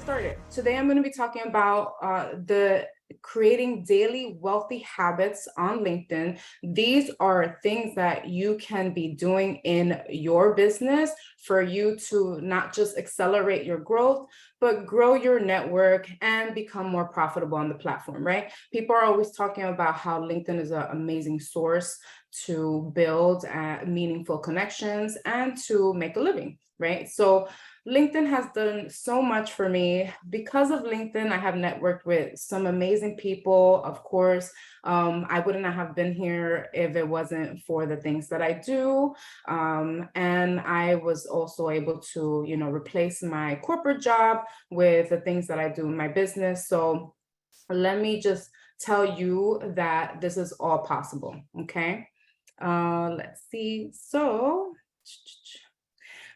started. Today, I'm going to be talking about the creating daily wealthy habits on LinkedIn. These are things that you can be doing in your business for you to not just accelerate your growth, but grow your network and become more profitable on the platform, right? People are always talking about how LinkedIn is an amazing source to build meaningful connections and to make a living, right? So LinkedIn has done so much for me. Because of LinkedIn, I have networked with some amazing people. Of course, I wouldn't have been here if it wasn't for the things that I do. And I was also able to, replace my corporate job with the things that I do in my business. So let me just tell you that this is all possible, okay? Let's see. So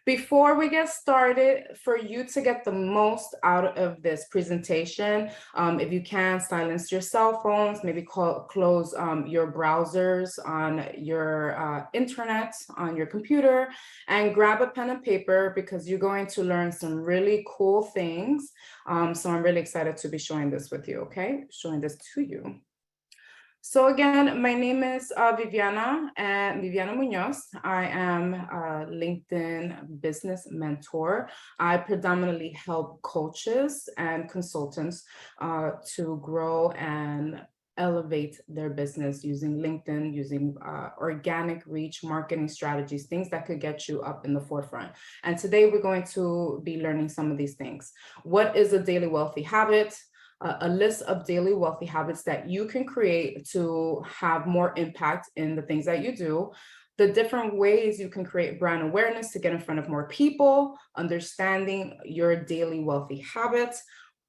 before we get started, for you to get the most out of this presentation, if you can, silence your cell phones, maybe close your browsers on your internet, on your computer, and grab a pen and paper because you're going to learn some really cool things. So I'm really excited to be showing this with you, okay? Showing this to you. So again, my name is Viviana Munoz. I am a LinkedIn business mentor. I predominantly help coaches and consultants to grow and elevate their business using LinkedIn, using organic reach marketing strategies, things that could get you up in the forefront. And today we're going to be learning some of these things. What is a daily wealthy habit? A list of daily wealthy habits that you can create to have more impact in the things that you do, the different ways you can create brand awareness to get in front of more people, understanding your daily wealthy habits,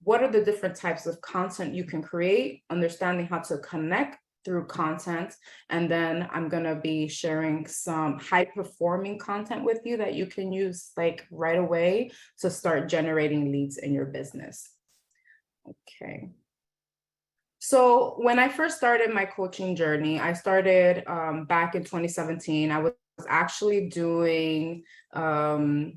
what are the different types of content you can create, understanding how to connect through content, and then I'm going to be sharing some high performing content with you that you can use like right away to start generating leads in your business. Okay. So when I first started my coaching journey, I started back in 2017. I was actually doing career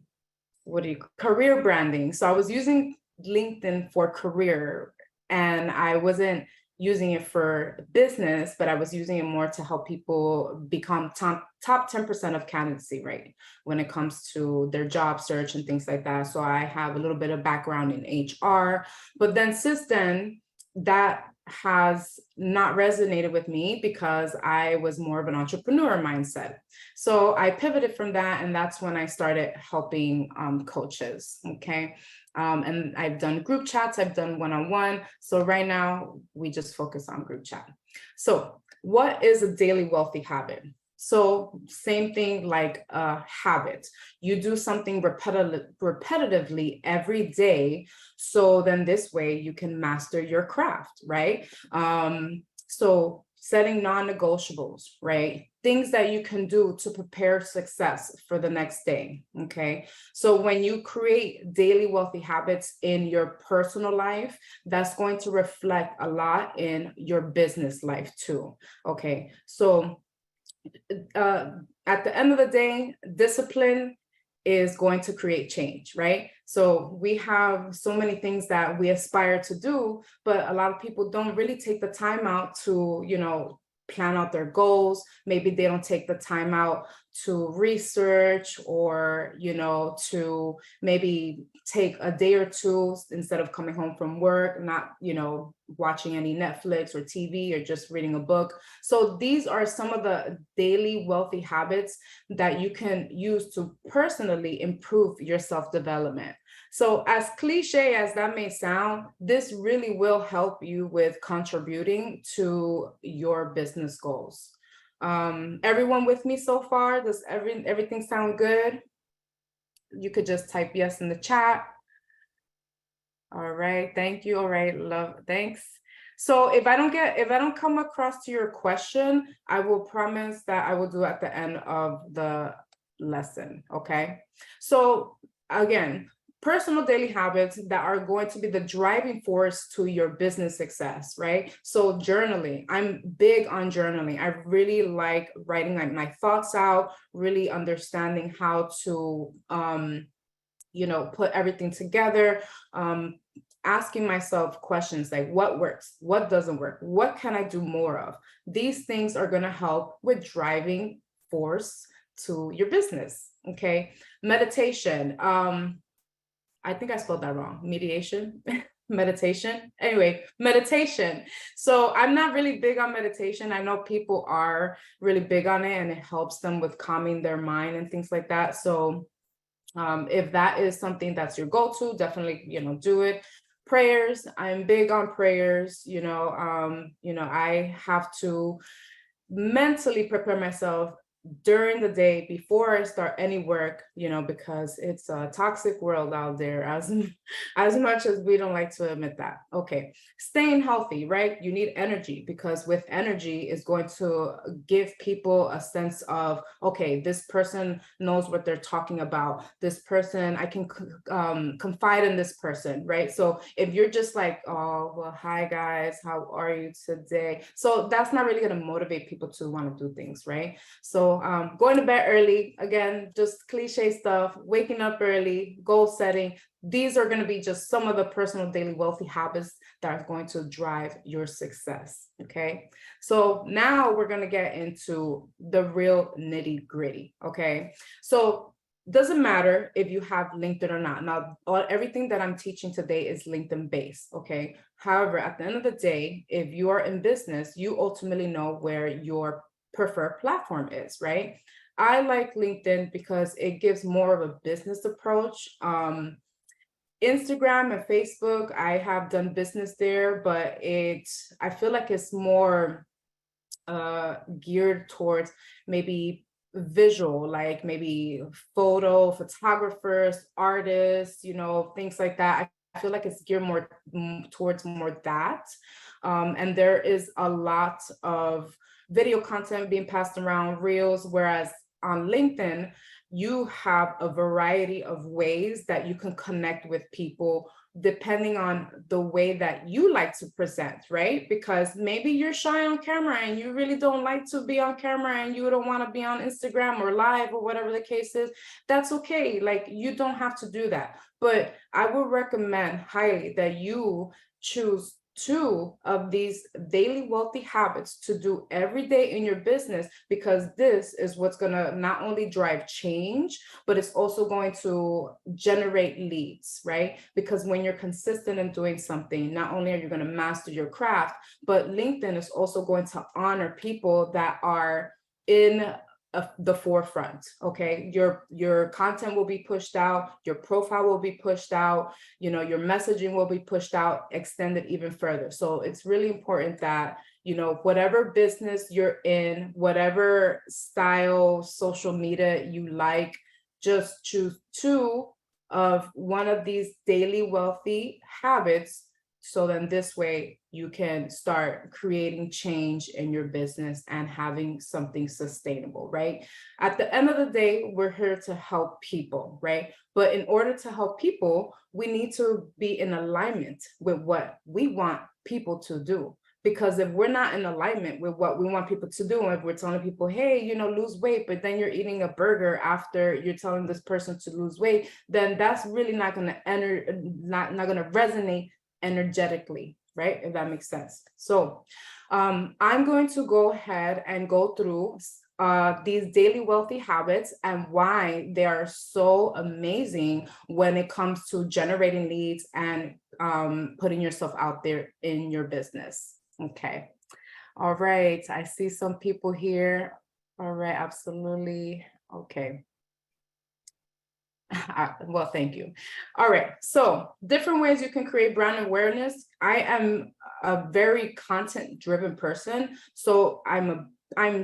branding. So I was using LinkedIn for career, and I wasn't using it for business, but I was using it more to help people become top 10% of candidacy rate when it comes to their job search and things like that. So I have a little bit of background in HR, but then since then, that has not resonated with me because I was more of an entrepreneur mindset. So I pivoted from that, and that's when I started helping coaches, okay? And I've done group chats, I've done one-on-one. So right now we just focus on group chat. So what is a daily wealthy habit? So same thing like a habit. You do something repetitively every day. So then this way you can master your craft, right? So setting non-negotiables, right? Things that you can do to prepare success for the next day, okay? So when you create daily wealthy habits in your personal life, that's going to reflect a lot in your business life too, okay? So at the end of the day, discipline is going to create change, right? So we have so many things that we aspire to do, but a lot of people don't really take the time out to, plan out their goals. Maybe they don't take the time out to research or, to maybe take a day or two instead of coming home from work, not, watching any Netflix or TV or just reading a book. So these are some of the daily wealthy habits that you can use to personally improve your self-development. So as cliche as that may sound, this really will help you with contributing to your business goals. Everyone with me so far? Does everything sound good? You could just type yes in the chat. All right, thank you. All right, thanks. So if I don't come across to your question, I will promise that I will do at the end of the lesson, okay? So again, personal daily habits that are going to be the driving force to your business success, right? So journaling, I'm big on journaling. I really like writing like my thoughts out, really understanding how to put everything together, asking myself questions like what works, what doesn't work, what can I do more of? These things are going to help with driving force to your business. Okay. Meditation. I think I spelled that wrong. Mediation. Meditation. Anyway, meditation. So I'm not really big on meditation. I know people are really big on it, and it helps them with calming their mind and things like that. So if that is something that's your go-to, definitely, do it. Prayers. I'm big on prayers. I have to mentally prepare myself during the day before I start any work, because it's a toxic world out there, as much as we don't like to admit that. Okay, staying healthy, right? You need energy, because with energy is going to give people a sense of, okay, this person knows what they're talking about. This person, I can confide in this person, right? So if you're just like, oh, well, hi guys, how are you today? So that's not really going to motivate people to want to do things, right? So going to bed early, again, just cliche stuff, waking up early, goal setting. These are going to be just some of the personal daily wealthy habits that are going to drive your success. Okay. So now we're going to get into the real nitty gritty. Okay. So doesn't matter if you have LinkedIn or not. Now, everything that I'm teaching today is LinkedIn based. Okay. However, at the end of the day, if you are in business, you ultimately know where your preferred platform is, right? I like LinkedIn because it gives more of a business approach. Instagram and Facebook, I have done business there, but I feel like it's more geared towards maybe visual, like maybe photographers, artists, things like that. I feel like it's geared more towards more that. And there is a lot of video content being passed around, reels, whereas on LinkedIn, you have a variety of ways that you can connect with people depending on the way that you like to present, right? Because maybe you're shy on camera and you really don't like to be on camera and you don't want to be on Instagram or live or whatever the case is. That's okay. Like, you don't have to do that. But I would recommend highly that you choose 2 of these daily wealthy habits to do every day in your business, because this is what's going to not only drive change, but it's also going to generate leads, right? Because when you're consistent in doing something, not only are you going to master your craft, but LinkedIn is also going to honor people that are in the forefront. Okay, your content will be pushed out, your profile will be pushed out, your messaging will be pushed out, extended even further. So it's really important that whatever business you're in, whatever style social media you like, just choose 2 of one of these daily wealthy habits. So then this way you can start creating change in your business and having something sustainable, right? At the end of the day, we're here to help people, right? But in order to help people, we need to be in alignment with what we want people to do. Because if we're not in alignment with what we want people to do, and if we're telling people, hey, lose weight, but then you're eating a burger after you're telling this person to lose weight, then that's really not going to not going to resonate energetically, right? If that makes sense. So I'm going to go ahead and go through these daily wealthy habits and why they are so amazing when it comes to generating leads and putting yourself out there in your business. Okay. All right. I see some people here. All right. Absolutely. Okay. Well, thank you. All right. So different ways you can create brand awareness. I am a very content-driven person. So I'm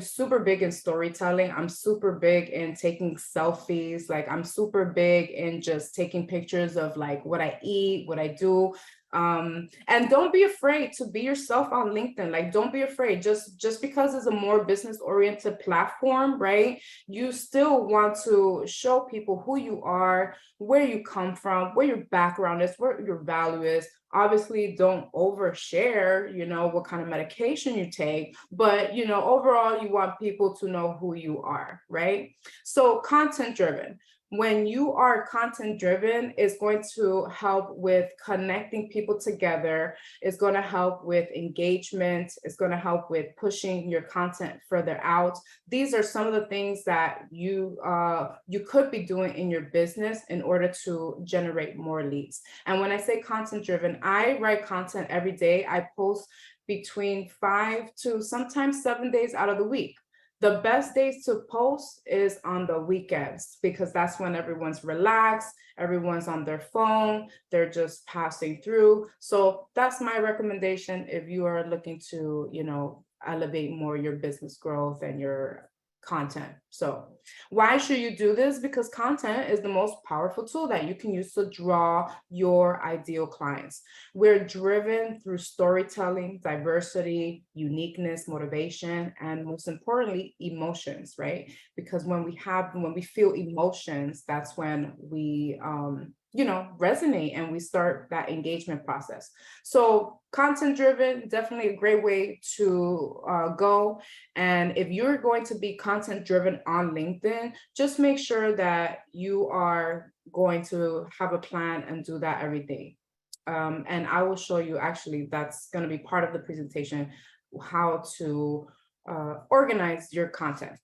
super big in storytelling. I'm super big in taking selfies. Like, I'm super big in just taking pictures of like what I eat, what I do. And don't be afraid to be yourself on LinkedIn. Like, don't be afraid. Just because it's a more business-oriented platform, right? You still want to show people who you are, where you come from, where your background is, what your value is. Obviously, don't overshare, what kind of medication you take, but, overall, you want people to know who you are, right? So content driven. When you are content driven, it's going to help with connecting people together. It's going to help with engagement. It's going to help with pushing your content further out. These are some of the things that you could be doing in your business in order to generate more leads. And when I say content driven, I write content every day. I post between 5 to sometimes 7 days out of the week. The best days to post is on the weekends, because that's when everyone's relaxed, everyone's on their phone, they're just passing through. So that's my recommendation if you are looking to, elevate more your business growth and your content. So why should you do this? Because content is the most powerful tool that you can use to draw your ideal clients. We're driven through storytelling, diversity, uniqueness, motivation, and most importantly, emotions, right? Because when we feel emotions, that's when we resonate and we start that engagement process. So content driven, definitely a great way to go. And if you're going to be content driven on LinkedIn, just make sure that you are going to have a plan and do that every day. And I will show you, actually, that's going to be part of the presentation, how to organize your content.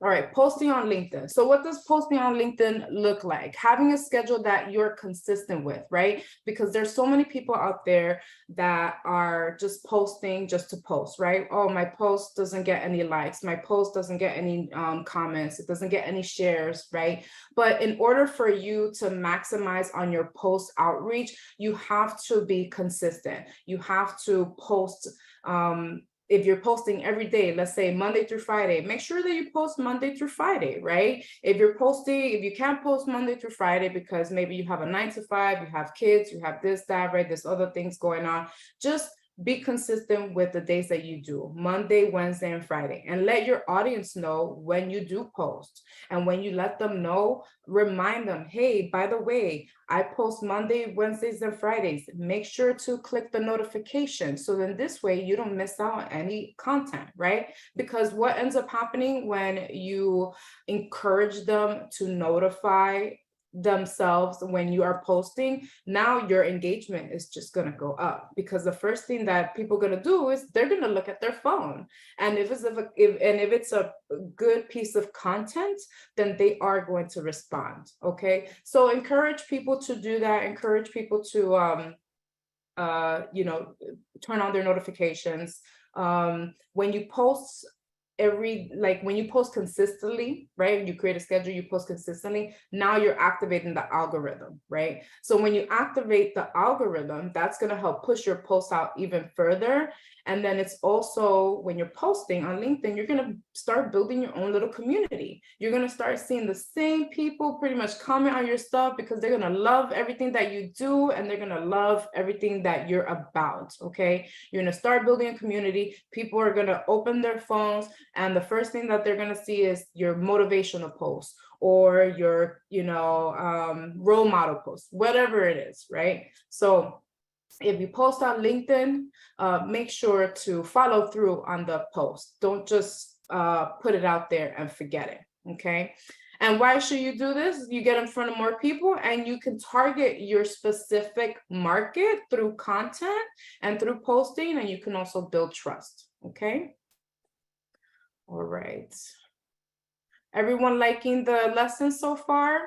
All right, posting on LinkedIn. So what does posting on LinkedIn look like? Having a schedule that you're consistent with, right? Because there's so many people out there that are just posting just to post, right? Oh, my post doesn't get any likes. My post doesn't get any comments. It doesn't get any shares, right? But in order for you to maximize on your post outreach, you have to be consistent. You have to post, if you're posting every day, let's say Monday through Friday, make sure that you post Monday through Friday, right? If you can't post Monday through Friday because maybe you have a 9 to 5, you have kids, you have this, that, right? There's other things going on. Just be consistent with the days that you do, Monday, Wednesday, and Friday, and let your audience know when you do post. And when you let them know, remind them, hey, by the way, I post Monday, Wednesdays, and Fridays. Make sure to click the notification. So then this way you don't miss out on any content, right? Because what ends up happening when you encourage them to notify themselves when you are posting, now your engagement is just going to go up, because the first thing that people are going to do is they're going to look at their phone, and if it's a good piece of content, then they are going to respond. Okay, so encourage people to do that. Encourage people to turn on their notifications. When you post when you post consistently, right? You create a schedule, you post consistently. Now you're activating the algorithm, right? So when you activate the algorithm, that's going to help push your post out even further. And then it's also, when you're posting on LinkedIn, you're going to start building your own little community. You're going to start seeing the same people pretty much comment on your stuff, because they're going to love everything that you do, and they're going to love everything that you're about. Okay, you're going to start building a community. People are going to open their phones, and the first thing that they're going to see is your motivational post or your role model post, whatever it is, right? So if you post on LinkedIn, make sure to follow through on the post. Don't just put it out there and forget it, okay? And why should you do this? You get in front of more people, and you can target your specific market through content and through posting, and you can also build trust, okay? All right. Everyone liking the lesson so far?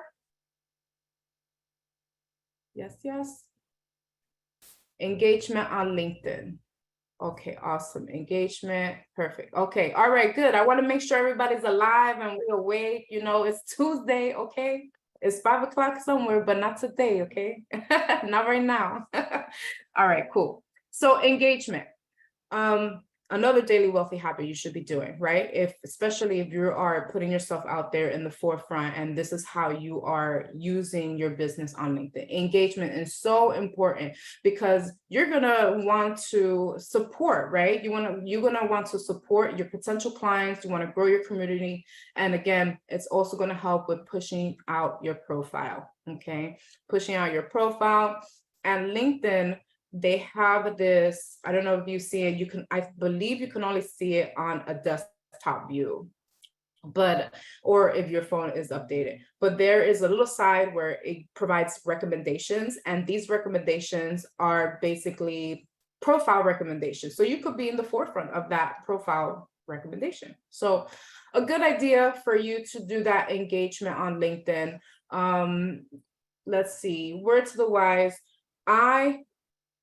Yes, yes. Engagement on LinkedIn. Okay, awesome. Engagement, perfect. Okay, all right, good. I want to make sure everybody's alive and we're awake. It's Tuesday, okay? It's 5 o'clock somewhere, but not today, okay? Not right now. All right, cool. So engagement. Another daily wealthy habit you should be doing, right? Especially if you are putting yourself out there in the forefront, and this is how you are using your business on LinkedIn. Engagement is so important, because you're gonna want to support, right? You're gonna want to support your potential clients. You want to grow your community, and again, it's also going to help with pushing out your profile. Okay, pushing out your profile. And LinkedIn, they have this, I don't know if you see it, I believe you can only see it on a desktop view. but, or if your phone is updated, but there is a little side where it provides recommendations, and these recommendations are basically profile recommendations. So you could be in the forefront of that profile recommendation. So a good idea for you to do that engagement on LinkedIn. Let's see, word to the wise, I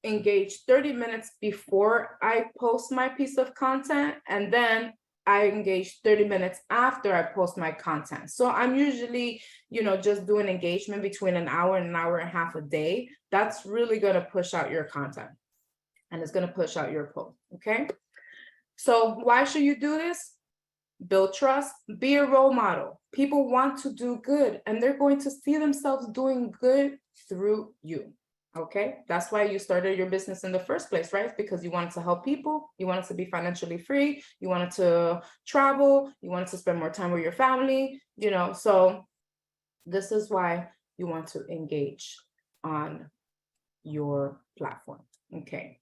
engage 30 minutes before I post my piece of content, and then I engage 30 minutes after I post my content. So I'm usually, just doing engagement between an hour and a half a day. That's really going to push out your content, and it's going to push out your post. Okay. So why should you do this? Build trust, be a role model. People want to do good, and they're going to see themselves doing good through you. Okay, that's why you started your business in the first place, right? Because you wanted to help people, you wanted to be financially free, you wanted to travel, you wanted to spend more time with your family, so this is why you want to engage on your platform. Okay,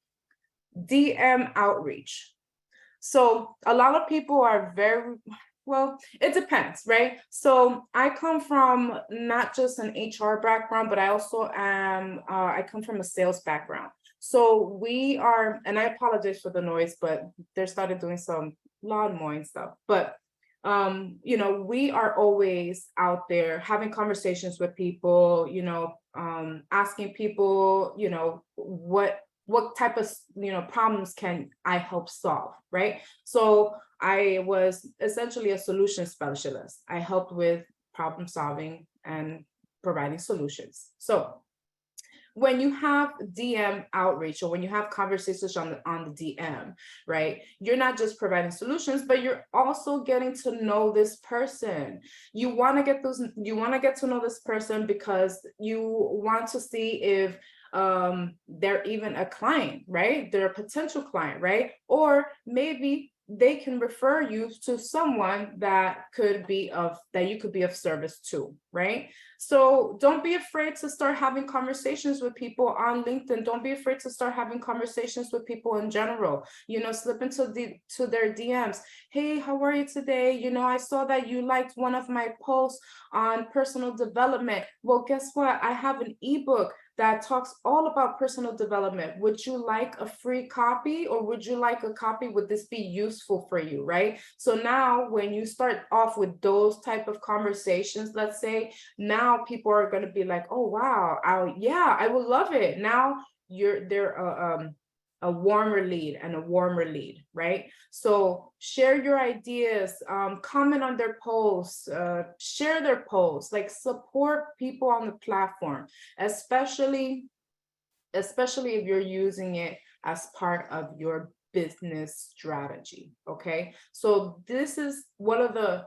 DM outreach. So a lot of people are well, it depends, right? So I come from not just an HR background, but I also I come from a sales background. So we are, and I apologize for the noise, but they started doing some lawn mowing stuff. But, we are always out there having conversations with people, asking people, what type of problems can I help solve, right? So I was essentially a solution specialist. I helped with problem solving and providing solutions. So when you have DM outreach, or when you have conversations on the DM, right, you're not just providing solutions, but you're also getting to know this person. You want to get to know this person because you want to see if they're even a client, right? They're a potential client, right? Or maybe they can refer you to someone that you could be of service to, right? So don't be afraid to start having conversations with people on LinkedIn. Don't be afraid to start having conversations with people in general. Slip into their DMs. Hey, how are you today? I saw that you liked one of my posts on personal development. Well, guess what? I have an ebook that talks all about personal development. Would you like a free copy, or would you like a copy? Would this be useful for you, right? So now when you start off with those type of conversations, let's say, now people are going to be like, oh, wow, I will love it. Now they're a warmer lead, right? So share your ideas, comment on their posts, share their posts, like support people on the platform, especially if you're using it as part of your business strategy. Okay, so this is one of the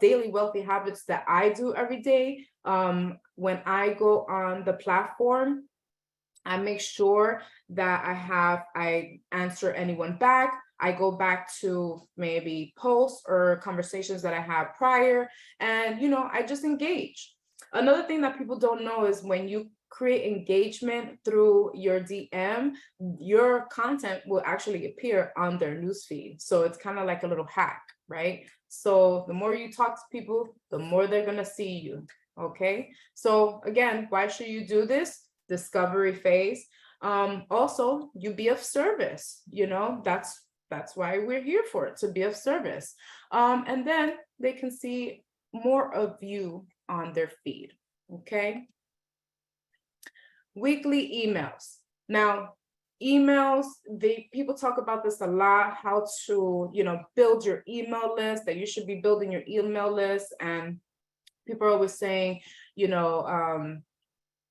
daily wealthy habits that I do every day. When I go on the platform, I make sure that I answer anyone back. I go back to maybe posts or conversations that I had prior, and I just engage. Another thing that people don't know is when you create engagement through your DM, your content will actually appear on their newsfeed. So it's kind of like a little hack, right? So the more you talk to people, the more they're going to see you. Okay. So again, why should you do this? Discovery phase. Also, you be of service. That's why we're here for it, to be of service. And then they can see more of you on their feed. Okay. Weekly emails. Now, emails, people talk about this a lot, how to, build your email list, that you should be building your email list. And people are always saying,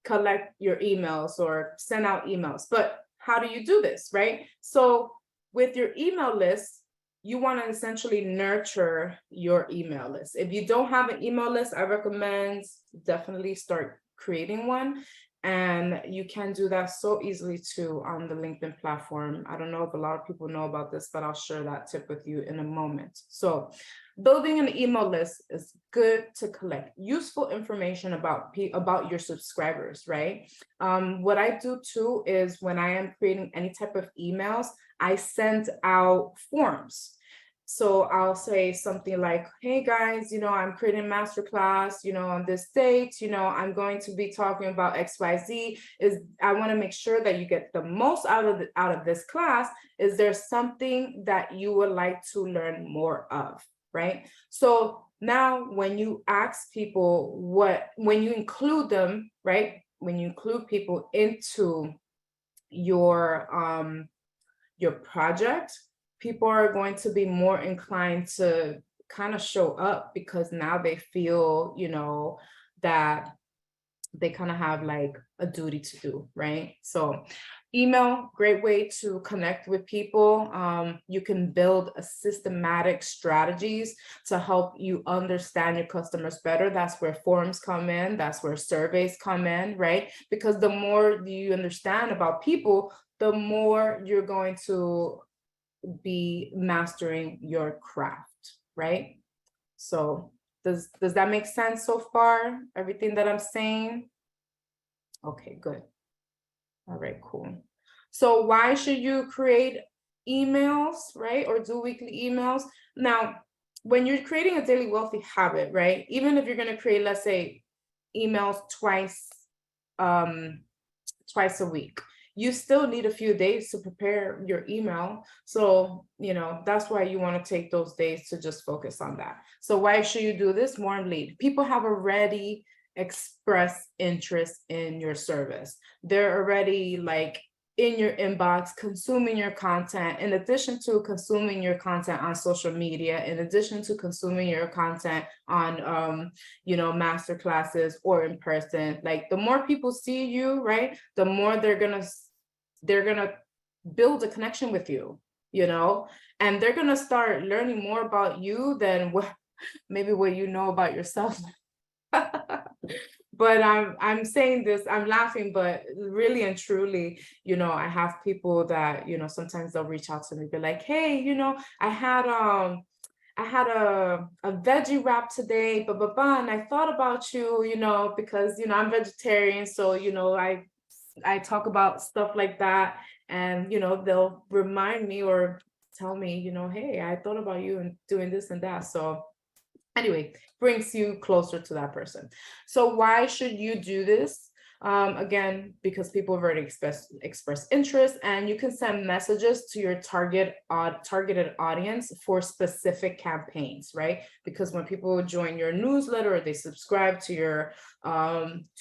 collect your emails or send out emails. But how do you do this, right? So with your email list, you want to essentially nurture your email list. If you don't have an email list, I recommend definitely start creating one. And you can do that so easily too on the LinkedIn platform. I don't know if a lot of people know about this, but I'll share that tip with you in a moment. So building an email list is good to collect useful information about your subscribers, right? What I do too is when I am creating any type of emails, I send out forms. So I'll say something like, hey guys, I'm creating a masterclass, on this date, I'm going to be talking about XYZ. I want to make sure that you get the most out of this class. Is there something that you would like to learn more of, right? So now when you ask people when you include them, right? When you include people into your project, people are going to be more inclined to kind of show up, because now they feel, that they kind of have like a duty to do, right? So email, great way to connect with people. You can build a systematic strategies to help you understand your customers better. That's where forums come in. That's where surveys come in, right? Because the more you understand about people, the more you're going to be mastering your craft, right? So does that make sense so far? Everything that I'm saying? Okay, good. All right, cool. So why should you create emails, right? Or do weekly emails? Now, when you're creating a daily wealthy habit, right? Even if you're going to create, let's say, emails twice a week, you still need a few days to prepare your email. So, that's why you want to take those days to just focus on that. So why should you do this? Warm lead. People have already expressed interest in your service. They're already like in your inbox, consuming your content, in addition to consuming your content on social media, in addition to consuming your content on, master classes or in person. Like the more people see you, right, the more they're gonna build a connection with you, and they're gonna start learning more about you than maybe what you know about yourself. But I'm saying this, I'm laughing, but really and truly, I have people that, sometimes they'll reach out to me, be like, hey, I had a veggie wrap today, and I thought about you, because I'm vegetarian, so I talk about stuff like that, and they'll remind me or tell me, hey, I thought about you and doing this and that. So anyway, brings you closer to that person. So why should you do this? Again, because people have already expressed interest, and you can send messages to your targeted audience for specific campaigns, right? Because when people join your newsletter or they subscribe to your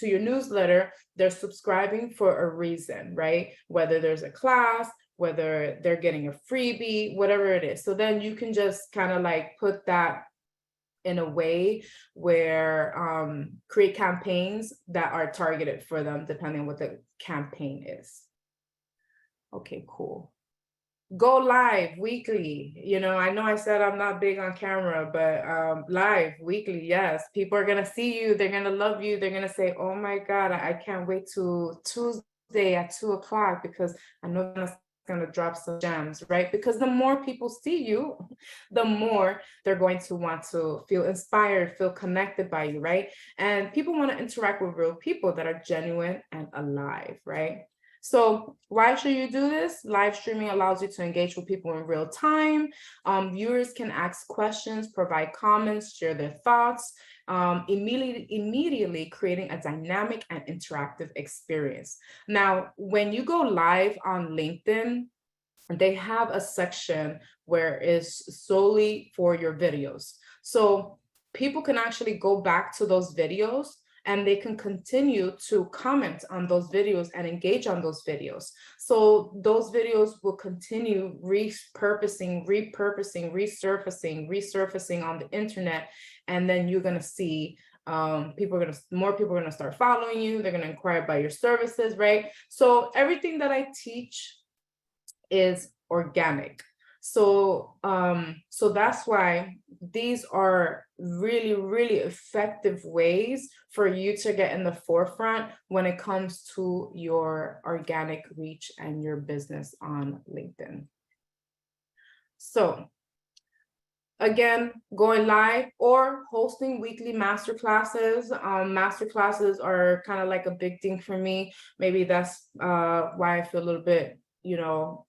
newsletter, they're subscribing for a reason, right? Whether there's a class, whether they're getting a freebie, whatever it is. So then you can just kind of like put that in a way where create campaigns that are targeted for them, depending on what the campaign is. Okay, cool. Go live weekly. I know I said I'm not big on camera, but live weekly, yes. People are gonna see you, they're gonna love you, they're gonna say, oh my God, I can't wait to Tuesday at 2:00, because I know I'm going to drop some gems, right? Because the more people see you, the more they're going to want to feel inspired, feel connected by you, right? And people want to interact with real people that are genuine and alive, right? So why should you do this? Live streaming allows you to engage with people in real time. Viewers can ask questions, provide comments, share their thoughts, immediately creating a dynamic and interactive experience. Now, when you go live on LinkedIn, they have a section where it's solely for your videos. So people can actually go back to those videos, and they can continue to comment on those videos and engage on those videos. So those videos will continue resurfacing on the internet. And then you're gonna see more people are gonna start following you. They're gonna inquire about your services, right? So everything that I teach is organic. So that's why these are really, really effective ways for you to get in the forefront when it comes to your organic reach and your business on LinkedIn. So again, going live or hosting weekly masterclasses. Masterclasses are kind of like a big thing for me. Maybe that's why I feel a little bit,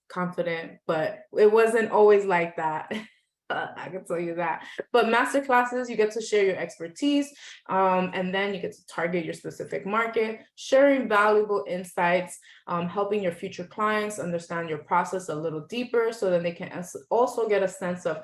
confident, but it wasn't always like that. I can tell you that. But masterclasses, you get to share your expertise, and then you get to target your specific market, sharing valuable insights, helping your future clients understand your process a little deeper, so that they can also get a sense of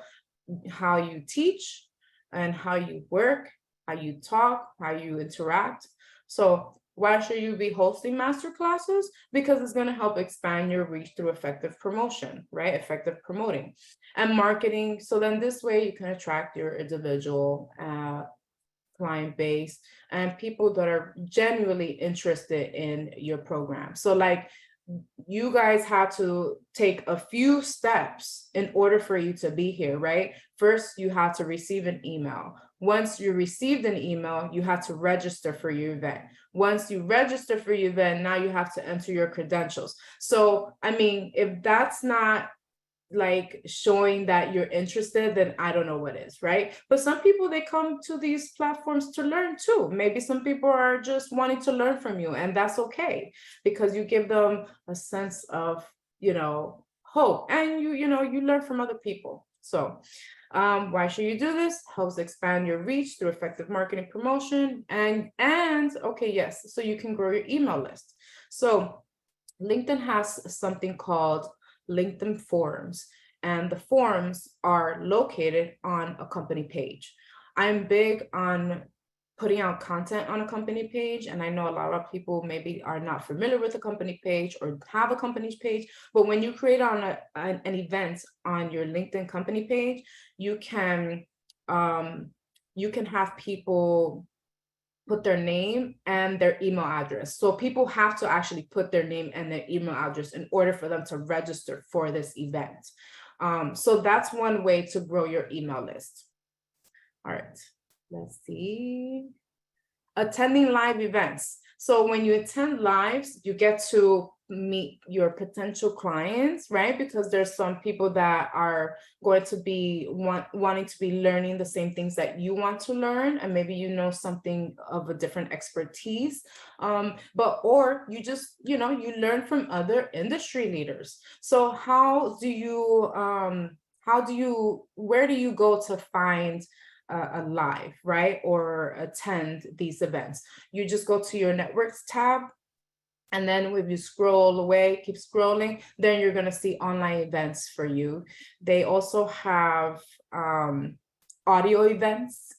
how you teach and how you work, how you talk, how you interact. So why should you be hosting master classes? Because it's going to help expand your reach through effective promotion, right? Effective promoting and marketing. So then this way you can attract your individual client base and people that are genuinely interested in your program. So like you guys have to take a few steps in order for you to be here, right? First, you have to receive an email. Once you received an email, you have to register for your event. Once you register for your event, now you have to enter your credentials. So, I mean, if that's not like showing that you're interested, then I don't know what is, right? But some people, they come to these platforms to learn too. Maybe some people are just wanting to learn from you, and that's okay, because you give them a sense of, hope, and you learn from other people. So why should you do this? Helps expand your reach through effective marketing promotion, and okay, yes, so you can grow your email list. So LinkedIn has something called LinkedIn forums, and the forums are located on a company page. I'm big on putting out content on a company page, and I know a lot of people maybe are not familiar with a company page or have a company page, but when you create on an event on your LinkedIn company page, you can have people put their name and their email address. So people have to actually put their name and their email address in order for them to register for this event. So that's one way to grow your email list. All right, let's see. Attending live events. So when you attend lives, you get to meet your potential clients, right? Because there's some people that are going to be wanting to be learning the same things that you want to learn, and maybe something of a different expertise, or you just you learn from other industry leaders. So where do you go to find a live, right, or attend these events? You just go to your networks tab, and then if you scroll away, keep scrolling, then you're going to see online events for you. They also have audio events,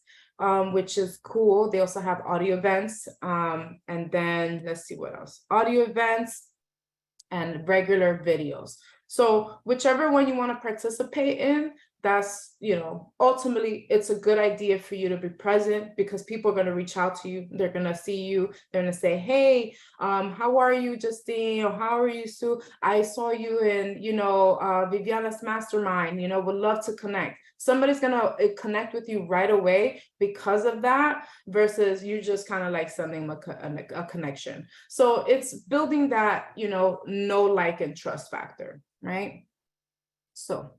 which is cool. They also have audio events, and then let's see what else. Audio events and regular videos. So whichever one you want to participate in, that's, ultimately it's a good idea for you to be present, because people are going to reach out to you. They're going to see you. They're going to say, hey, how are you, Justine? Or how are you, Sue? I saw you in, Viviana's mastermind, would love to connect. Somebody's going to connect with you right away because of that, versus you just kind of like sending a connection. So it's building that, know, like, and trust factor, right? So,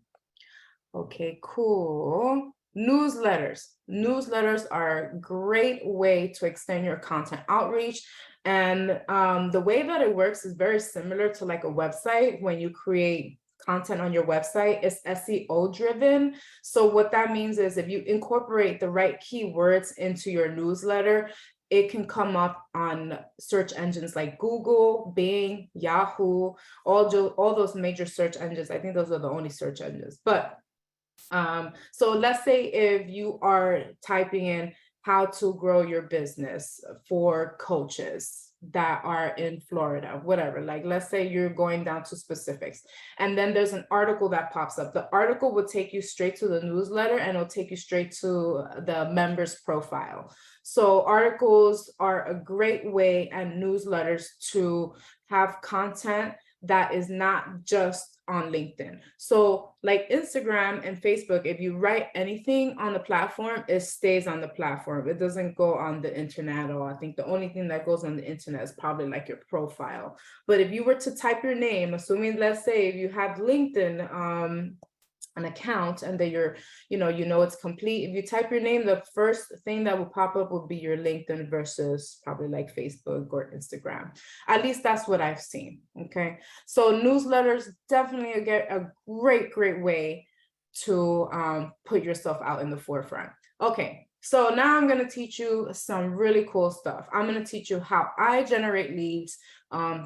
okay, cool. Newsletters. Newsletters are a great way to extend your content outreach. And the way that it works is very similar to like a website. When you create content on your website, it's SEO driven. So what that means is if you incorporate the right keywords into your newsletter, it can come up on search engines like Google, Bing, Yahoo, all those major search engines. I think those are the only search engines. But so let's say if you are typing in how to grow your business for coaches that are in Florida, whatever, like let's say you're going down to specifics, and then there's an article that pops up. The article will take you straight to the newsletter, and it'll take you straight to the member's profile. So articles are a great way, and newsletters, to have content that is not just on LinkedIn. So like Instagram and Facebook, if you write anything on the platform, it stays on the platform. It doesn't go on the internet, or I think the only thing that goes on the internet is probably like your profile. But if you were to type your name, assuming, let's say if you have LinkedIn, an account, and that you're, it's complete. If you type your name, the first thing that will pop up will be your LinkedIn, versus probably like Facebook or Instagram. At least that's what I've seen. Okay. So newsletters, definitely a great way to put yourself out in the forefront. Okay, so now I'm going to teach you some really cool stuff. I'm going to teach you how I generate leads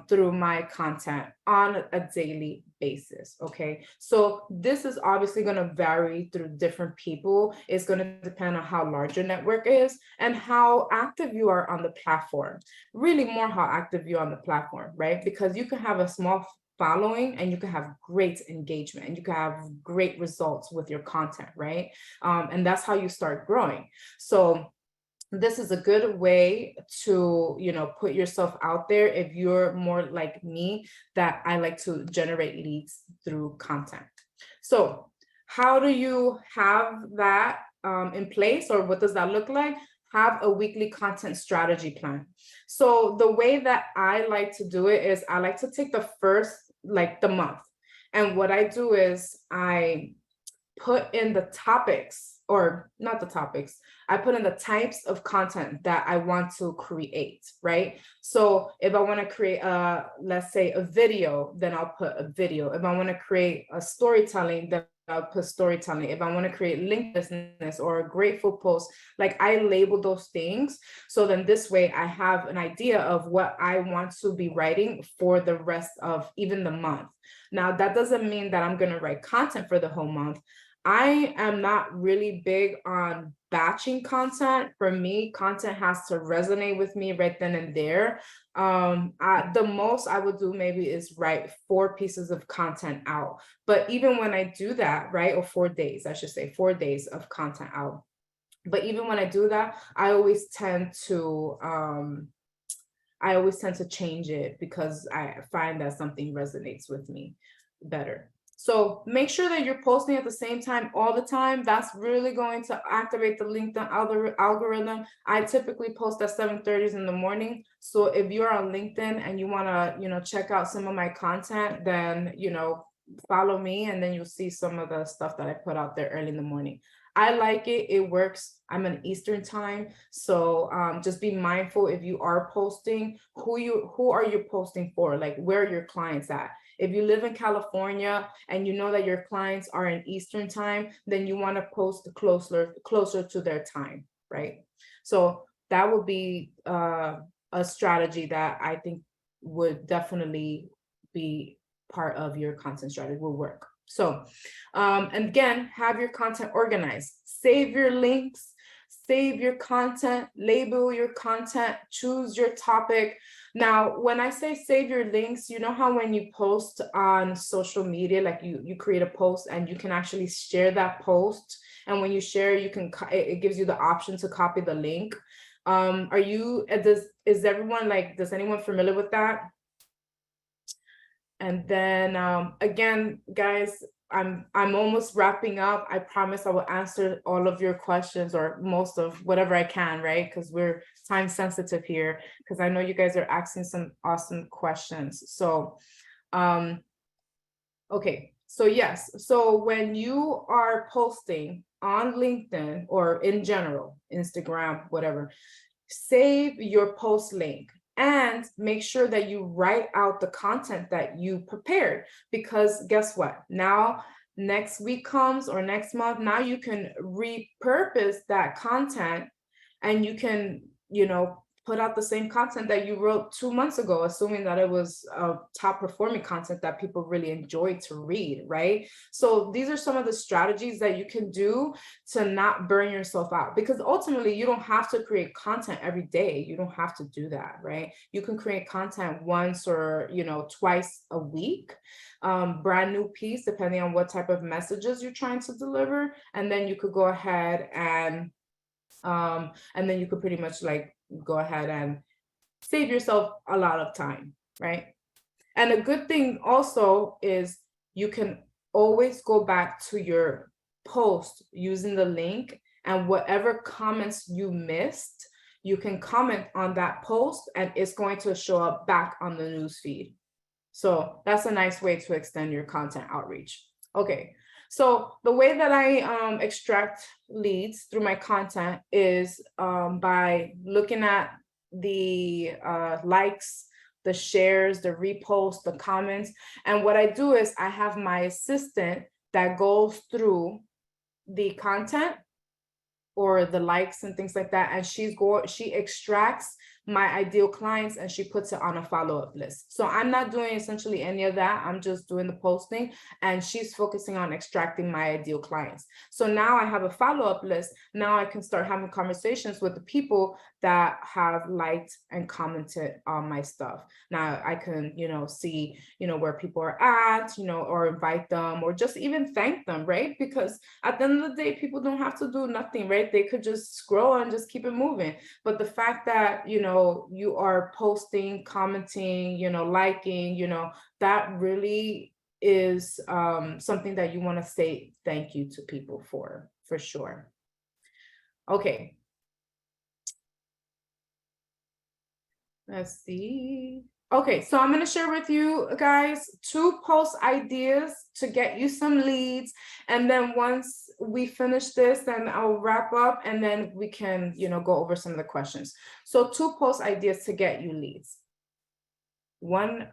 through my content on a daily basis. Okay, so this is obviously going to vary through different people. It's going to depend on how large your network is and how active you are on the platform. Really more how active you are on the platform, right? Because you can have a small following and you can have great engagement and you can have great results with your content, right? And that's how you start growing. So this is a good way to, put yourself out there if you're more like me, that I like to generate leads through content. So how do you have that in place, or what does that look like? Have a weekly content strategy plan. So the way that I like to do it is I like to take the first, the month. And what I do is I put in the topics, or not the topics, I put in the types of content that I want to create, right? So if I want to create let's say a video, then I'll put a video. If I want to create a storytelling, then I'll put storytelling. If I want to create link business or a grateful post, I label those things. So then this way I have an idea of what I want to be writing for the rest of even the month. Now, that doesn't mean that I'm going to write content for the whole month. I am not really big on batching content. For me, content has to resonate with me right then and there. The most I would do maybe is write 4 pieces of content out. But even when I do that, right, or 4 days, I should say 4 days of content out. But even when I do that, I always tend to change it because I find that something resonates with me better. So make sure that you're posting at the same time all the time. That's really going to activate the LinkedIn algorithm. I typically post at 7:30 in the morning. So if you're on LinkedIn and you want to, check out some of my content, then, follow me and then you'll see some of the stuff that I put out there early in the morning. I like it. It works. I'm in Eastern time. So just be mindful if you are posting, who are you posting for? Where are your clients at? If you live in California and you know that your clients are in Eastern time, then you want to post closer to their time, right? So that would be a strategy that I think would definitely be part of your content strategy, will work. So, and again, have your content organized. Save your links, save your content, label your content, choose your topic. Now, when I say save your links, you know how when you post on social media, you create a post and you can actually share that post. And when you share, it gives you the option to copy the link. Is anyone familiar with that? And then again, guys, I'm almost wrapping up. I promise I will answer all of your questions, or most of whatever I can, right? Because we're time sensitive here, because I know you guys are asking some awesome questions. So, okay. So yes. So when you are posting on LinkedIn or in general, Instagram, whatever, save your post link. And make sure that you write out the content that you prepared, because guess what? Now, next week comes, or next month, now you can repurpose that content and you can, put out the same content that you wrote 2 months ago, assuming that it was top performing content that people really enjoyed to read, right? So these are some of the strategies that you can do to not burn yourself out, because ultimately you don't have to create content every day. You don't have to do that, right? You can create content once or, twice a week, brand new piece, depending on what type of messages you're trying to deliver. And then you could go ahead and then you could pretty much go ahead and save yourself a lot of time, right? And a good thing also is you can always go back to your post using the link, and whatever comments you missed, you can comment on that post and it's going to show up back on the newsfeed. So that's a nice way to extend your content outreach. Okay. So the way that I extract leads through my content is by looking at the likes, the shares, the reposts, the comments. And what I do is I have my assistant that goes through the content or the likes and things like that, and she extracts my ideal clients and she puts it on a follow-up list. So I'm not doing essentially any of that. I'm just doing the posting, and she's focusing on extracting my ideal clients. So now I have a follow-up list. Now I can start having conversations with the people that have liked and commented on my stuff. Now I can, see, where people are at, or invite them, or just even thank them, right? Because at the end of the day, people don't have to do nothing, right? They could just scroll and just keep it moving. But the fact that, you are posting, commenting, liking, that really is something that you want to say thank you to people for sure. Okay. Let's see. Okay, so I'm going to share with you guys 2 post ideas to get you some leads. And then once we finish this, then I'll wrap up and then we can, go over some of the questions. So 2 post ideas to get you leads. One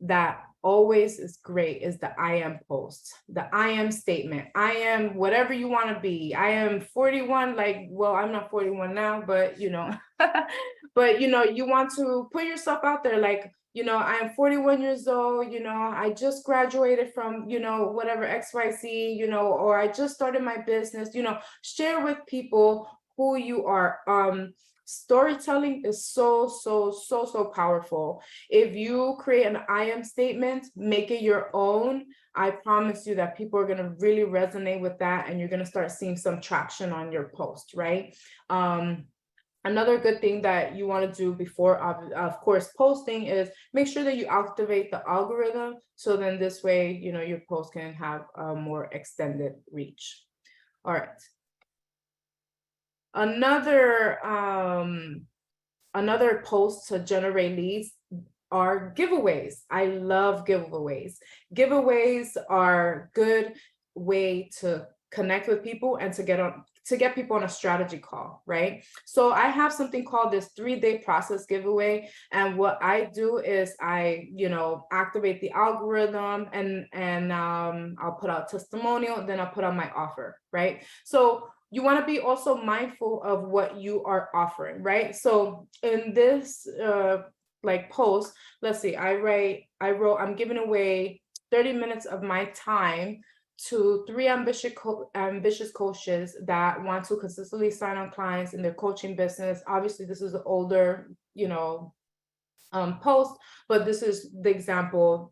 that always is great is the I am post, the I am statement. I am whatever you want to be. I am 41, well, I'm not 41 now, but but you want to put yourself out there, I am 41 years old, I just graduated from, whatever XYZ, or I just started my business, share with people who you are. Storytelling is so powerful. If you create an I am statement, make it your own, I promise you that people are going to really resonate with that, and you're going to start seeing some traction on your post, right? Another good thing that you want to do before, of course, posting is make sure that you activate the algorithm. So then this way, your post can have a more extended reach. All right. Another post to generate leads are giveaways. I love giveaways. Giveaways are a good way to connect with people and to get people on a strategy call, right? So I have something called this 3-day process giveaway. And what I do is I, activate the algorithm and I'll put out testimonial, then I'll put out my offer, right? So you want to be also mindful of what you are offering, right? So in this post, let's see, I wrote, I'm giving away 30 minutes of my time to 3 ambitious coaches that want to consistently sign on clients in their coaching business. Obviously, this is an older, post, but this is the example,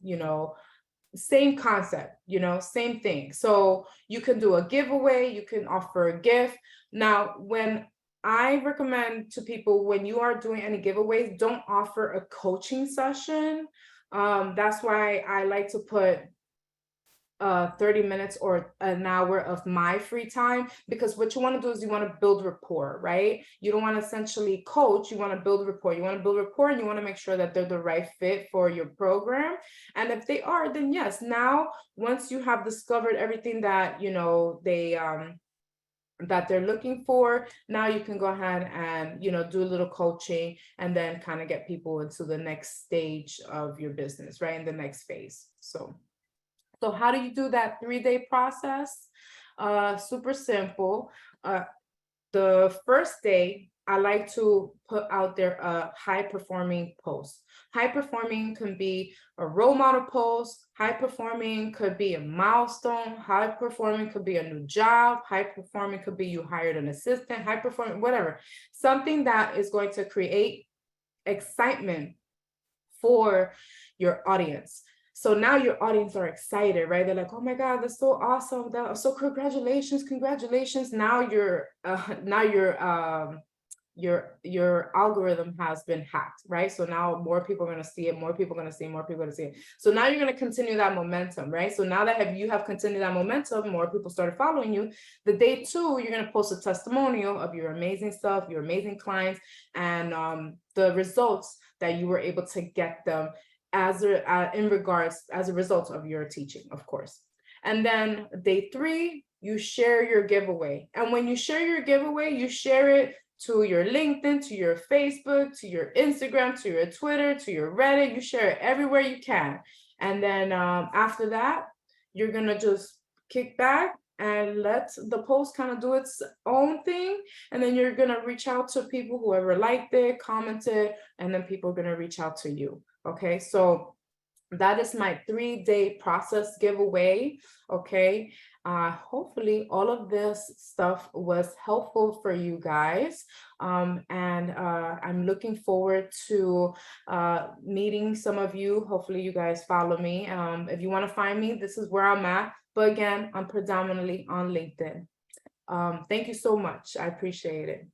same concept, same thing. So you can do a giveaway, you can offer a gift. Now, when I recommend to people, when you are doing any giveaways, don't offer a coaching session. That's why I like to put 30 minutes or an hour of my free time, because what you want to do is you want to build rapport, right? You don't want to essentially coach, you want to build rapport. You want to build rapport and you want to make sure that they're the right fit for your program. And if they are, then yes, now once you have discovered everything that, that they're looking for, now you can go ahead and, do a little coaching and then kind of get people into the next stage of your business, right? In the next phase. So how do you do that 3-day process? Super simple. The first day, I like to put out there a high performing post. High performing can be a role model post. High performing could be a milestone. High performing could be a new job. High performing could be you hired an assistant. High performing, whatever. Something that is going to create excitement for your audience. So now your audience are excited, right? They're like, oh my God, that's so awesome. So congratulations. Now your algorithm has been hacked, right? So now more people are going to see it, more people are going to see it. So now you're going to continue that momentum, right? So now that you have continued that momentum, more people started following you. The day 2, you're going to post a testimonial of your amazing stuff, your amazing clients, and the results that you were able to get them as a result of your teaching, of course. And then day 3, you share your giveaway. And when you share your giveaway, you share it to your LinkedIn, to your Facebook, to your Instagram, to your Twitter, to your Reddit. You share it everywhere you can. And then after that, you're going to just kick back and let the post kind of do its own thing. And then you're going to reach out to people, whoever liked it, commented, and then people are going to reach out to you. Okay, so that is my 3-day process giveaway. Okay, hopefully all of this stuff was helpful for you guys, and I'm looking forward to meeting some of you. Hopefully you guys follow me. If you want to find me, this is where I'm at, but again, I'm predominantly on LinkedIn. Thank you so much. I appreciate it.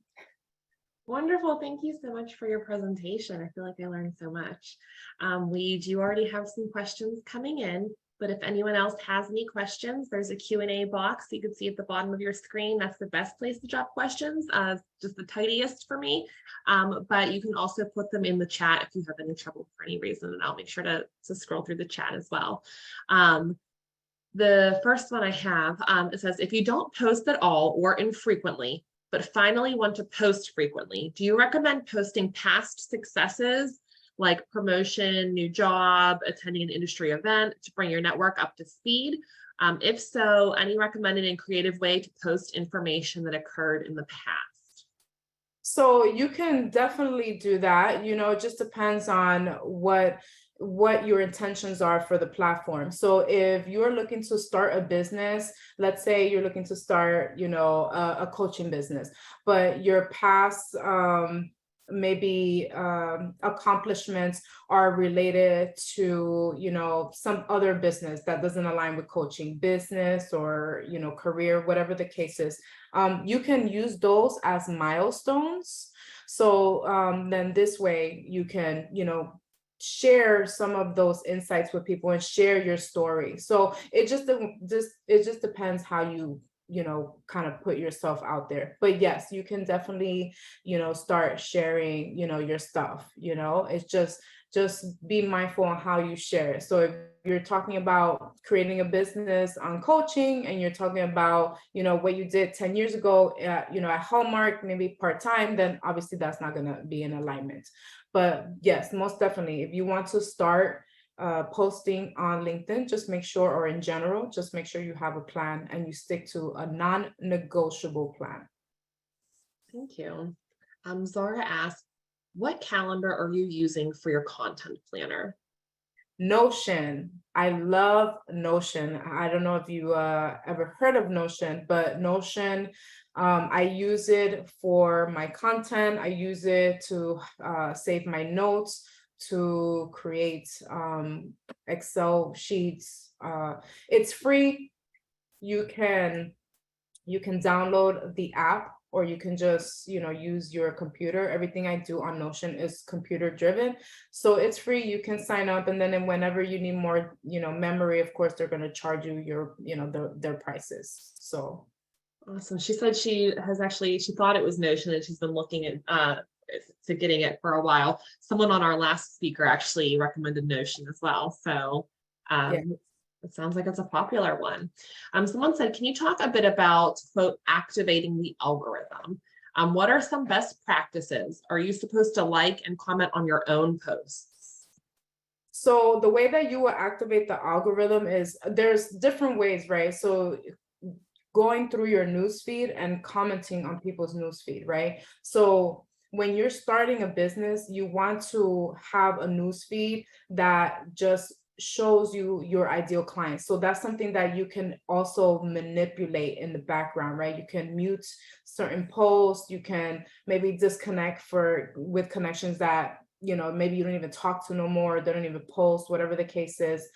Wonderful. Thank you so much for your presentation. I feel like I learned so much. We do already have some questions coming in, but if anyone else has any questions, there's a Q&A box you can see at the bottom of your screen. That's the best place to drop questions, just the tidiest for me. But you can also put them in the chat if you have any trouble for any reason, and I'll make sure to scroll through the chat as well. The first one I have, it says, if you don't post at all or infrequently, but finally want to post frequently, do you recommend posting past successes like promotion, new job, attending an industry event to bring your network up to speed? If so, any recommended and creative way to post information that occurred in the past? So you can definitely do that. It just depends on what your intentions are for the platform. So if you're looking to start a business, let's say you're looking to start, a coaching business, but your past maybe accomplishments are related to some other business that doesn't align with coaching business or career, whatever the case is, you can use those as milestones. So then this way you can share some of those insights with people and share your story. So it just depends how you kind of put yourself out there. But yes, you can definitely start sharing your stuff. It's just be mindful on how you share it. So if you're talking about creating a business on coaching and you're talking about what you did 10 years ago at Hallmark, maybe part-time, then obviously that's not going to be in alignment. But yes, most definitely, if you want to start posting on LinkedIn, just make sure, or in general, just make sure you have a plan and you stick to a non-negotiable plan. Thank you. Zara asked, what calendar are you using for your content planner? Notion. I love Notion. I don't know if you ever heard of Notion, but Notion, I use it for my content. I use it to save my notes, to create Excel sheets. It's free. You can download the app, or you can just use your computer. Everything I do on Notion is computer driven, so it's free. You can sign up, and then whenever you need more memory, of course they're going to charge you their prices. So awesome. She said she thought it was Notion and she's been looking at to getting it for a while. Someone on our last speaker actually recommended Notion as well, so yeah. It sounds like it's a popular one. Someone said, can you talk a bit about, quote, activating the algorithm? What are some best practices? Are you supposed to like and comment on your own posts? So the way that you will activate the algorithm is, there's different ways, right? So going through your newsfeed and commenting on people's newsfeed, right? So when you're starting a business, you want to have a newsfeed that just shows you your ideal clients. So that's something that you can also manipulate in the background, right? You can mute certain posts. You can maybe disconnect with connections that maybe you don't even talk to no more, they don't even post, whatever the case is.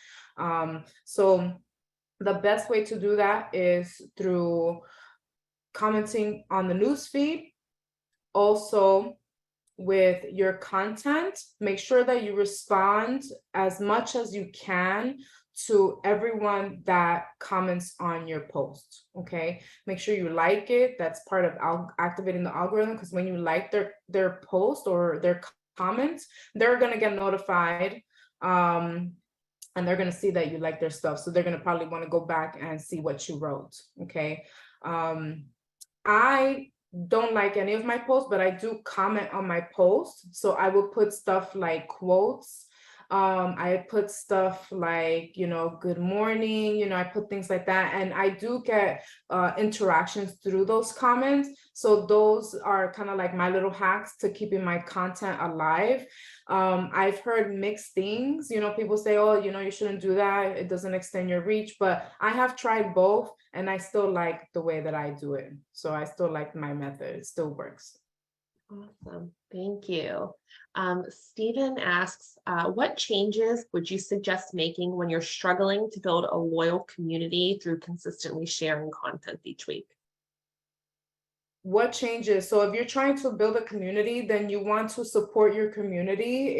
So the best way to do that is through commenting on the newsfeed. Also, with your content, make sure that you respond as much as you can to everyone that comments on your post. Okay, make sure you like it. That's part of activating the algorithm, because when you like their post or their comments, they're going to get notified, and they're going to see that you like their stuff, so they're going to probably want to go back and see what you wrote. Okay, I don't like any of my posts, but I do comment on my posts. So I will put stuff like quotes, I put stuff like, good morning, I put things like that. And I do get interactions through those comments. So those are kind of like my little hacks to keeping my content alive. I've heard mixed things, people say, oh, you shouldn't do that. It doesn't extend your reach, but I have tried both and I still like the way that I do it. So I still like my method. It still works. Awesome. Thank you. Stephen asks, what changes would you suggest making when you're struggling to build a loyal community through consistently sharing content each week? What changes? So if you're trying to build a community, then you want to support your community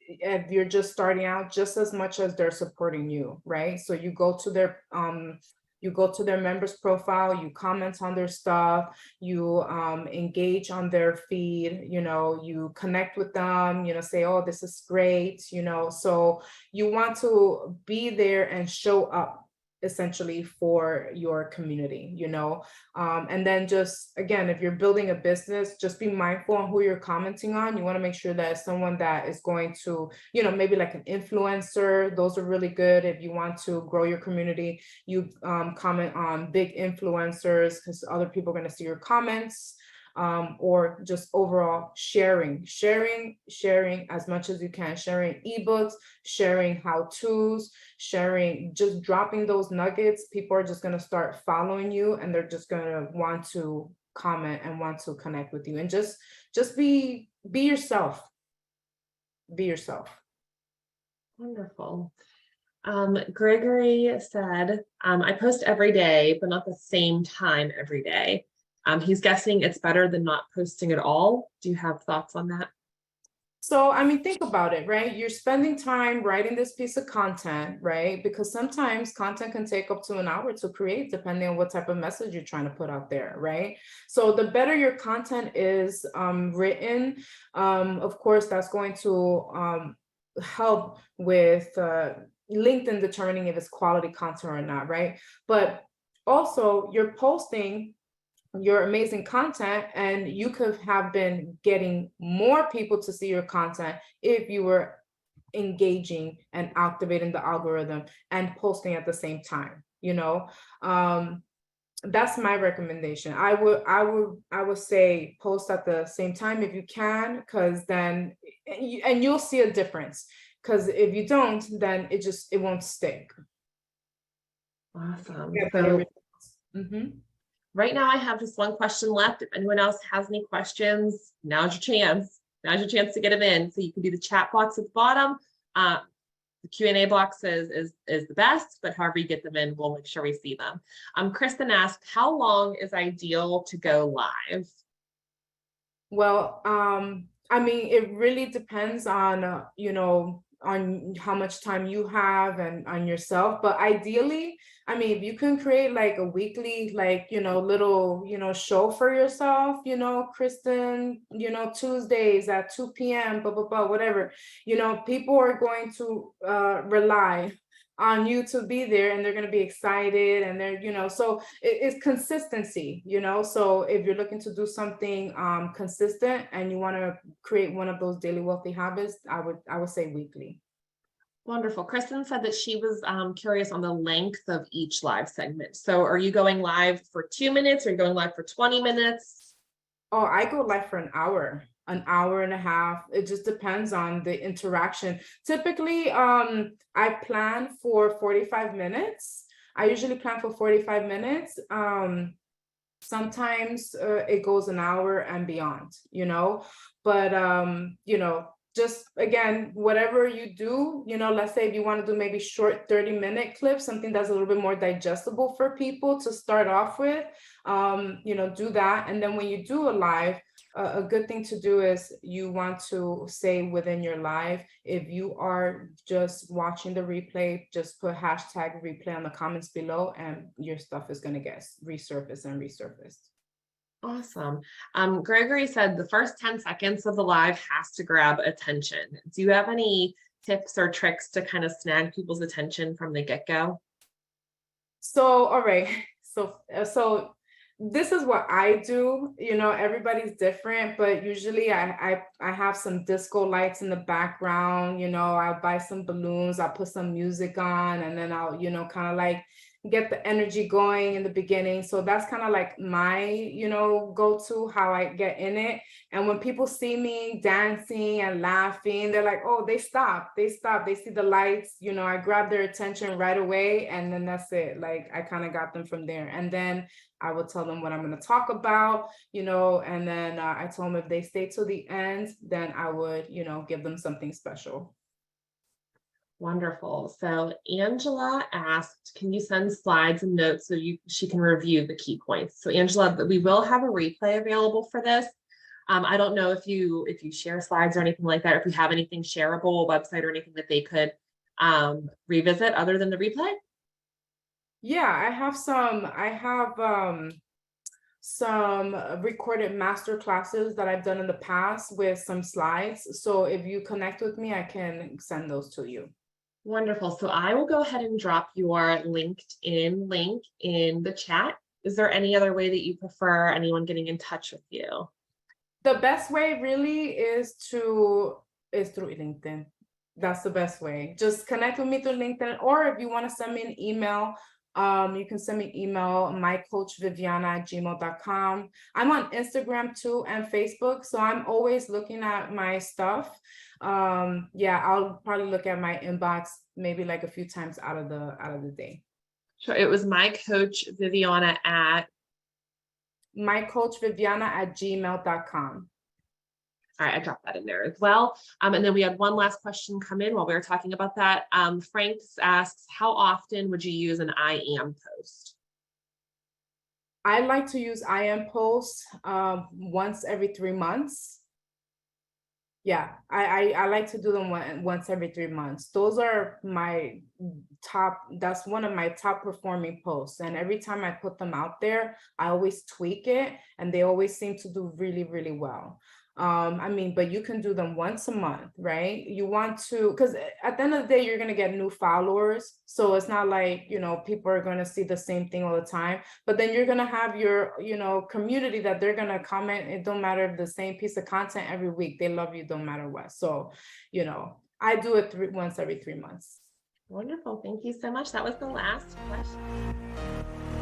if you're just starting out, just as much as they're supporting you, right? So you go to their members profile, you comment on their stuff, you engage on their feed, you connect with them, say, oh, this is great, so you want to be there and show up essentially for your community, and then just, again, if you're building a business, just be mindful on who you're commenting on. You want to make sure that someone that is going to, maybe like an influencer. Those are really good. If you want to grow your community, you comment on big influencers because other people are going to see your comments. Or just overall sharing as much as you can, sharing ebooks, sharing how-tos, sharing, just dropping those nuggets. People are just going to start following you and they're just going to want to comment and want to connect with you. And just be yourself. Be yourself. Wonderful. Gregory said, I post every day, but not the same time every day. He's guessing it's better than not posting at all. Do you have thoughts on that? So, I mean, think about it, right? You're spending time writing this piece of content, right? Because sometimes content can take up to an hour to create, depending on what type of message you're trying to put out there, right? So the better your content is written, of course, that's going to help with LinkedIn determining if it's quality content or not, right? But also you're posting your amazing content and you could have been getting more people to see your content if you were engaging and activating the algorithm and posting at the same time. That's my recommendation. I would say post at the same time if you can, because then and you'll see a difference, because if you don't, then it won't stick. Awesome. Yeah, So mm-hmm. Right now I have just one question left. If anyone else has any questions, now's your chance. Now's your chance to get them in. So you can do the chat box at the bottom. The Q&A box is the best, but however you get them in, we'll make sure we see them. Kristen asked, how long is ideal to go live? Well, I mean, it really depends on, on how much time you have and on yourself. But ideally, I mean, if you can create like a weekly, like, little, show for yourself, Kristen, Tuesdays at 2 p.m., blah, blah, blah, whatever, people are going to rely on you to be there and they're going to be excited and they're, so it's consistency, so if you're looking to do something consistent and you want to create one of those daily wealthy habits, I would say weekly. Wonderful. Kristen said that she was curious on the length of each live segment. So are you going live for 2 minutes? Or are you going live for 20 minutes? Oh, I go live for an hour and a half. It just depends on the interaction. Typically, I plan for 45 minutes. I usually plan for 45 minutes. Sometimes it goes an hour and beyond, but, just again, whatever you do, let's say if you want to do maybe short 30-minute clips, something that's a little bit more digestible for people to start off with, do that. And then when you do a live, a good thing to do is you want to say within your live, if you are just watching the replay, just put hashtag replay on the comments below and your stuff is going to get resurfaced and resurfaced. Awesome. Gregory said the first 10 seconds of the live has to grab attention. Do you have any tips or tricks to kind of snag people's attention from the get-go? So, all right. So this is what I do. Everybody's different, but usually I have some disco lights in the background. I'll buy some balloons, I'll put some music on, and then I'll, kind of like get the energy going in the beginning. So that's kind of like my, go-to, how I get in it. And when people see me dancing and laughing, they're like, oh, they stop, they see the lights, I grab their attention right away. And then that's it. Like, I kind of got them from there. And then I would tell them what I'm going to talk about, and then I told them if they stay till the end, then I would, give them something special. Wonderful. So Angela asked, can you send slides and notes so she can review the key points? So Angela, we will have a replay available for this. I don't know if you share slides or anything like that, or if you have anything shareable, a website or anything that they could revisit other than the replay. Yeah, I have some recorded master classes that I've done in the past with some slides. So if you connect with me, I can send those to you. Wonderful. So I will go ahead and drop your LinkedIn link in the chat. Is there any other way that you prefer anyone getting in touch with you? The best way really is through LinkedIn. That's the best way. Just connect with me through LinkedIn, or if you want to send me an email, you can send me an email, mycoachviviana@gmail.com. I'm on Instagram too and Facebook, so I'm always looking at my stuff. Yeah, I'll probably look at my inbox maybe like a few times out of the day. Sure. It was mycoachviviana at mycoachviviana@gmail.com. All right, I dropped that in there as well. And then we had one last question come in while we were talking about that. Frank asks, how often would you use an I am post? I like to use I am posts once every 3 months. Yeah, I like to do them once every 3 months. Those are my that's one of my top performing posts. And every time I put them out there, I always tweak it and they always seem to do really, really well. But you can do them once a month, right? You want to, because at the end of the day, you're going to get new followers. So it's not like, people are going to see the same thing all the time, but then you're going to have your, community that they're going to comment. It don't matter if the same piece of content every week, they love you, don't matter what. So, I do it once every 3 months. Wonderful. Thank you so much. That was the last question.